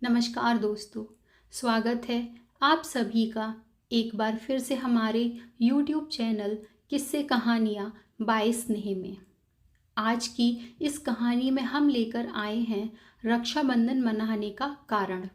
नमस्कार दोस्तों, स्वागत है आप सभी का एक बार फिर से हमारे YouTube चैनल किस्से कहानियाँ बाय स्नेह में। आज की इस कहानी में हम लेकर आए हैं रक्षाबंधन मनाने का कारण।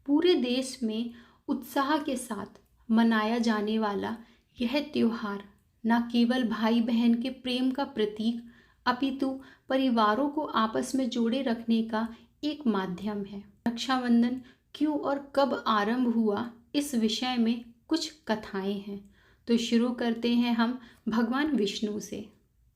पूरे देश में उत्साह के साथ मनाया जाने वाला यह त्योहार न केवल भाई बहन के प्रेम का प्रतीक अपितु परिवारों को आपस में जोड़े रखने का एक माध्यम है। रक्षाबंधन क्यों और कब आरंभ हुआ, इस विषय में कुछ कथाएं हैं। तो शुरू करते हैं हम भगवान विष्णु से।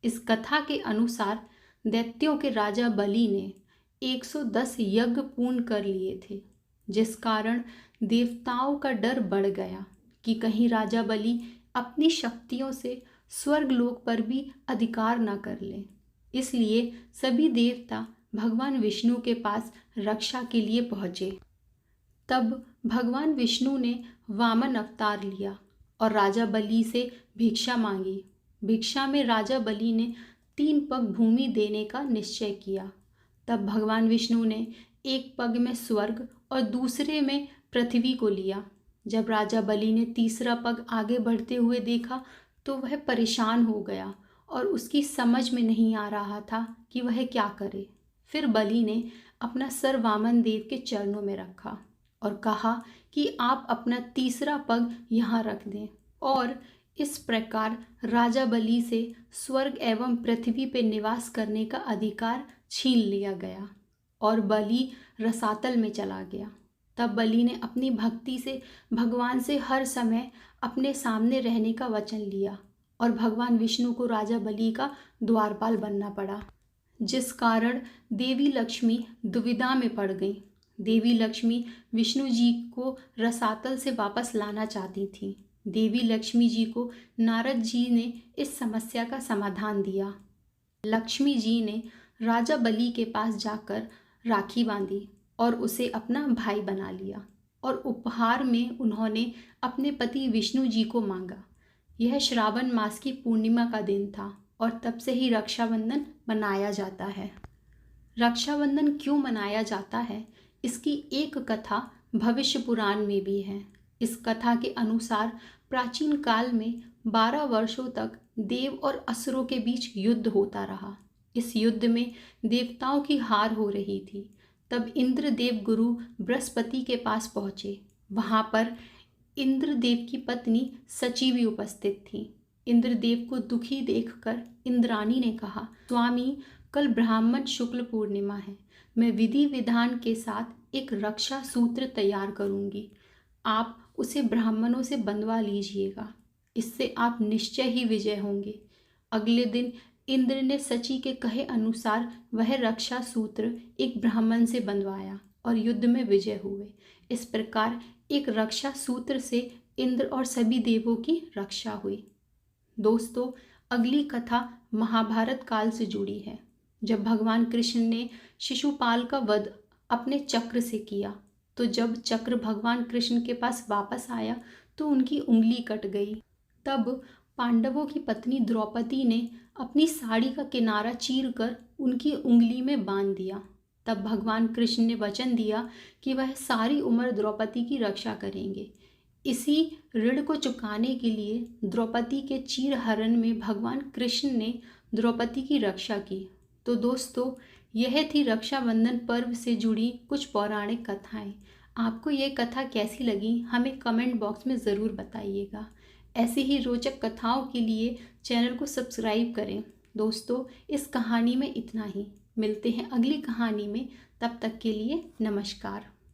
इस कथा के अनुसार दैत्यों के राजा बलि ने 110 यज्ञ पूर्ण कर लिए थे, जिस कारण देवताओं का डर बढ़ गया कि कहीं राजा बलि अपनी शक्तियों से स्वर्गलोक पर भी अधिकार न कर ले। इसलिए सभी देवता भगवान विष्णु के पास रक्षा के लिए पहुँचे। तब भगवान विष्णु ने वामन अवतार लिया और राजा बलि से भिक्षा मांगी। भिक्षा में राजा बलि ने 3 पग भूमि देने का निश्चय किया। तब भगवान विष्णु ने एक पग में स्वर्ग और दूसरे में पृथ्वी को लिया। जब राजा बलि ने तीसरा पग आगे बढ़ते हुए देखा तो वह परेशान हो गया और उसकी समझ में नहीं आ रहा था कि वह क्या करे। फिर बलि ने अपना सर वामन देव के चरणों में रखा और कहा कि आप अपना तीसरा पग यहाँ रख दें। और इस प्रकार राजा बलि से स्वर्ग एवं पृथ्वी पर निवास करने का अधिकार छीन लिया गया और बलि रसातल में चला गया। तब बलि ने अपनी भक्ति से भगवान से हर समय अपने सामने रहने का वचन लिया और भगवान विष्णु को राजा बलि का द्वारपाल बनना पड़ा, जिस कारण देवी लक्ष्मी दुविधा में पड़ गई। देवी लक्ष्मी विष्णु जी को रसातल से वापस लाना चाहती थी। देवी लक्ष्मी जी को नारद जी ने इस समस्या का समाधान दिया। लक्ष्मी जी ने राजा बलि के पास जाकर राखी बांधी और उसे अपना भाई बना लिया और उपहार में उन्होंने अपने पति विष्णु जी को मांगा। यह श्रावण मास की पूर्णिमा का दिन था और तब से ही रक्षाबंधन मनाया जाता है। रक्षाबंधन क्यों मनाया जाता है, इसकी एक कथा भविष्य पुराण में भी है। इस कथा के अनुसार प्राचीन काल में 12 वर्षों तक देव और असुरों के बीच युद्ध होता रहा। इस युद्ध में देवताओं की हार हो रही थी। तब इंद्रदेव गुरु बृहस्पति के पास पहुँचे। वहाँ पर इंद्रदेव की पत्नी सची भी उपस्थित थी। इंद्रदेव को दुखी देखकर इंद्राणी ने कहा, स्वामी, कल ब्राह्मण शुक्ल पूर्णिमा है। मैं विधि विधान के साथ एक रक्षा सूत्र तैयार करूंगी। आप उसे ब्राह्मणों से बंधवा लीजिएगा। इससे आप निश्चय ही विजय होंगे। अगले दिन इंद्र ने सची के कहे अनुसार वह रक्षा सूत्र एक ब्राह्मण से बंधवाया और युद्ध में विजय हुए। इस प्रकार एक रक्षा सूत्र से इंद्र और सभी देवों की रक्षा हुई। दोस्तों, अगली कथा महाभारत काल से जुड़ी है। जब भगवान कृष्ण ने शिशुपाल का वध अपने चक्र से किया, तो जब चक्र भगवान कृष्ण के पास वापस आया तो उनकी उंगली कट गई। तब पांडवों की पत्नी द्रौपदी ने अपनी साड़ी का किनारा चीरकर उनकी उंगली में बांध दिया। तब भगवान कृष्ण ने वचन दिया कि वह सारी उम्र द्रौपदी की रक्षा करेंगे। इसी ऋण को चुकाने के लिए द्रौपदी के चीरहरण में भगवान कृष्ण ने द्रौपदी की रक्षा की। तो दोस्तों, यह थी रक्षाबंधन पर्व से जुड़ी कुछ पौराणिक कथाएं। आपको ये कथा कैसी लगी, हमें कमेंट बॉक्स में ज़रूर बताइएगा। ऐसी ही रोचक कथाओं के लिए चैनल को सब्सक्राइब करें। दोस्तों, इस कहानी में इतना ही। मिलते हैं अगली कहानी में। तब तक के लिए नमस्कार।